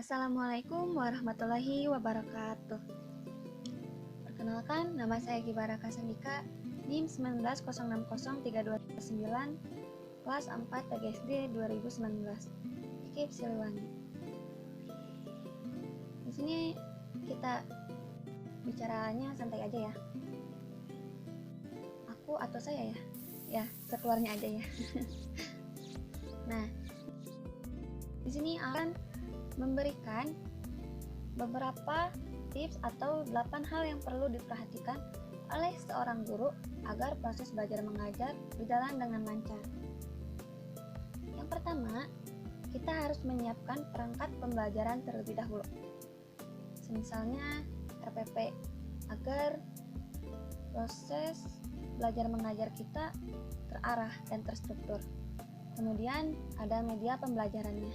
Assalamualaikum warahmatullahi wabarakatuh. Perkenalkan, nama saya Gibaraka Sandika, NIM 19060329, kelas 4 PGSD 2019, IKIP Siliwangi. Di sini kita bicaranya santai aja ya. Aku atau saya ya? Ya, sekeluarnya aja ya. Nah, di sini akan memberikan beberapa tips atau 8 hal yang perlu diperhatikan oleh seorang guru agar proses belajar mengajar berjalan dengan lancar. Yang pertama, kita harus menyiapkan perangkat pembelajaran terlebih dahulu. Misalnya RPP, agar proses belajar mengajar kita terarah dan terstruktur. Kemudian ada media pembelajarannya.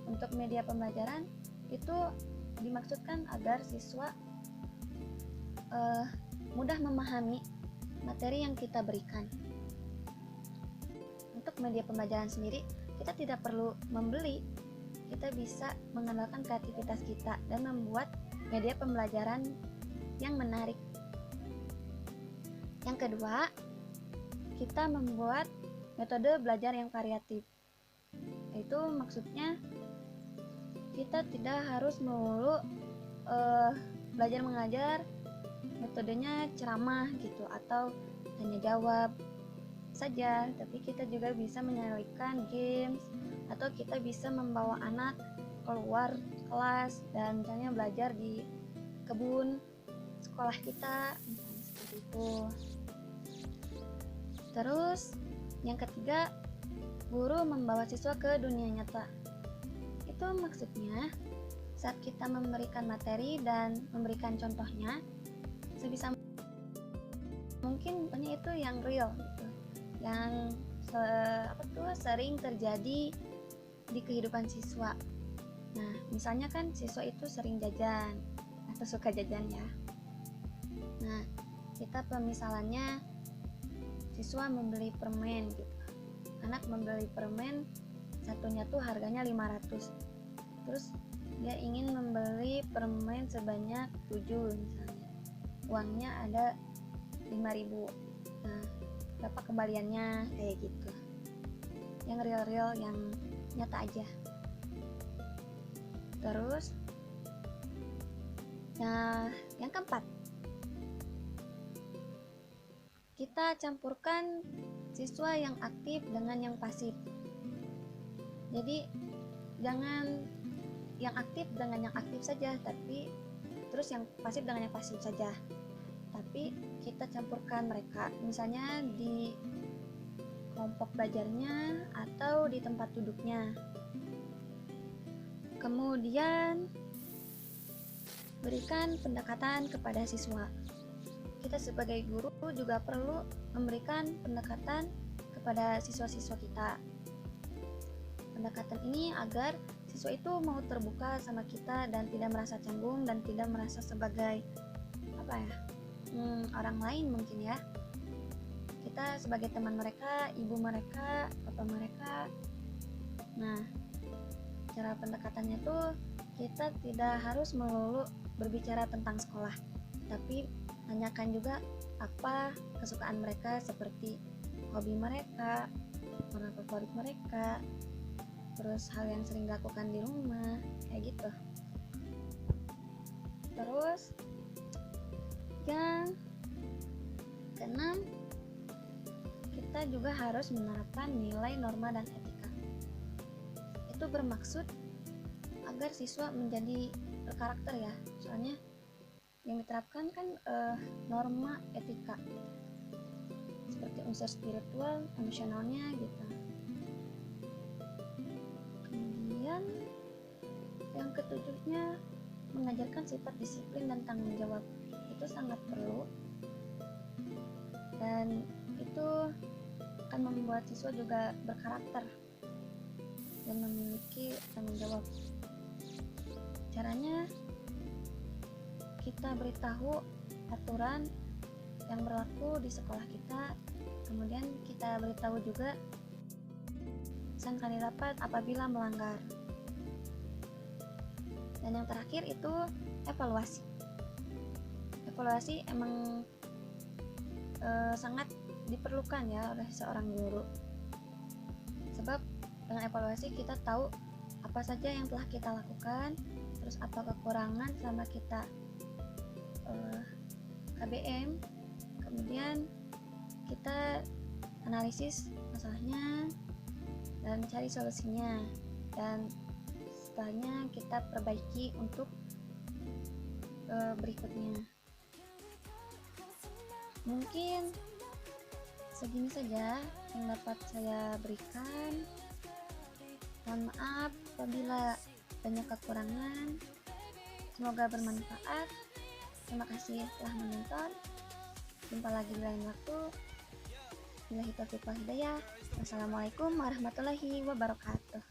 Untuk media pembelajaran itu dimaksudkan agar siswa mudah memahami materi yang kita berikan. Untuk media pembelajaran sendiri, kita tidak perlu membeli. Kita bisa mengandalkan kreativitas kita dan membuat media pembelajaran yang menarik. Yang kedua, kita membuat metode belajar yang variatif. Itu maksudnya kita tidak harus melulu belajar mengajar metodenya ceramah gitu atau tanya jawab saja, tapi kita juga bisa menyelipkan games atau kita bisa membawa anak keluar kelas dan misalnya belajar di kebun sekolah kita, misalnya seperti itu. Terus yang ketiga, guru membawa siswa ke dunia nyata. Itu maksudnya saat kita memberikan materi dan memberikan contohnya, sebisa mungkin itu yang real gitu, yang sering terjadi di kehidupan siswa. Nah, misalnya kan siswa itu sering jajan atau suka jajan ya. Nah, kita pemisalannya siswa membeli permen gitu. Anak membeli permen satunya tuh harganya 500. Terus dia ingin membeli permen sebanyak 7 misalnya. Uangnya ada 5.000. Nah, berapa kembaliannya kayak gitu. Yang real-real, yang nyata aja. Terus nah, yang keempat, kita campurkan siswa yang aktif dengan yang pasif. Jadi jangan yang aktif dengan yang aktif saja, tapi terus yang pasif dengan yang pasif saja. Tapi kita campurkan mereka, misalnya di kelompok belajarnya atau di tempat duduknya. Kemudian berikan pendekatan kepada siswa. Kita sebagai guru juga perlu memberikan pendekatan kepada siswa-siswa kita. Pendekatan ini agar siswa itu mau terbuka sama kita dan tidak merasa canggung dan tidak merasa sebagai orang lain mungkin ya. Kita sebagai teman mereka, ibu mereka, bapak mereka. Nah, cara pendekatannya tuh kita tidak harus melulu berbicara tentang sekolah, tapi tanyakan juga apa kesukaan mereka, seperti hobi mereka, warna favorit mereka, terus hal yang sering dilakukan di rumah, kayak gitu. Terus yang keenam, kita juga harus menerapkan nilai, norma, dan etika. Itu bermaksud agar siswa menjadi berkarakter ya, soalnya yang diterapkan kan norma, etika, seperti unsur spiritual, emosionalnya gitu. Kemudian yang ketujuhnya, mengajarkan sifat disiplin dan tanggung jawab. Itu sangat perlu dan itu akan membuat siswa juga berkarakter dan memiliki tanggung jawab. Caranya kita beritahu aturan yang berlaku di sekolah kita, kemudian kita beritahu juga sanksi dapat apabila melanggar. Dan yang terakhir itu evaluasi. Evaluasi emang sangat diperlukan ya oleh seorang guru. Sebab dengan evaluasi kita tahu apa saja yang telah kita lakukan, terus apa kekurangan selama kita KBM, kemudian kita analisis masalahnya dan cari solusinya, dan setelahnya kita perbaiki untuk berikutnya. Mungkin segini saja yang dapat saya berikan. Mohon maaf apabila banyak kekurangan. Semoga bermanfaat. Terima kasih telah menonton. Jumpa lagi di lain waktu. Billahi taufiq wal hidayah. Wassalamualaikum warahmatullahi wabarakatuh.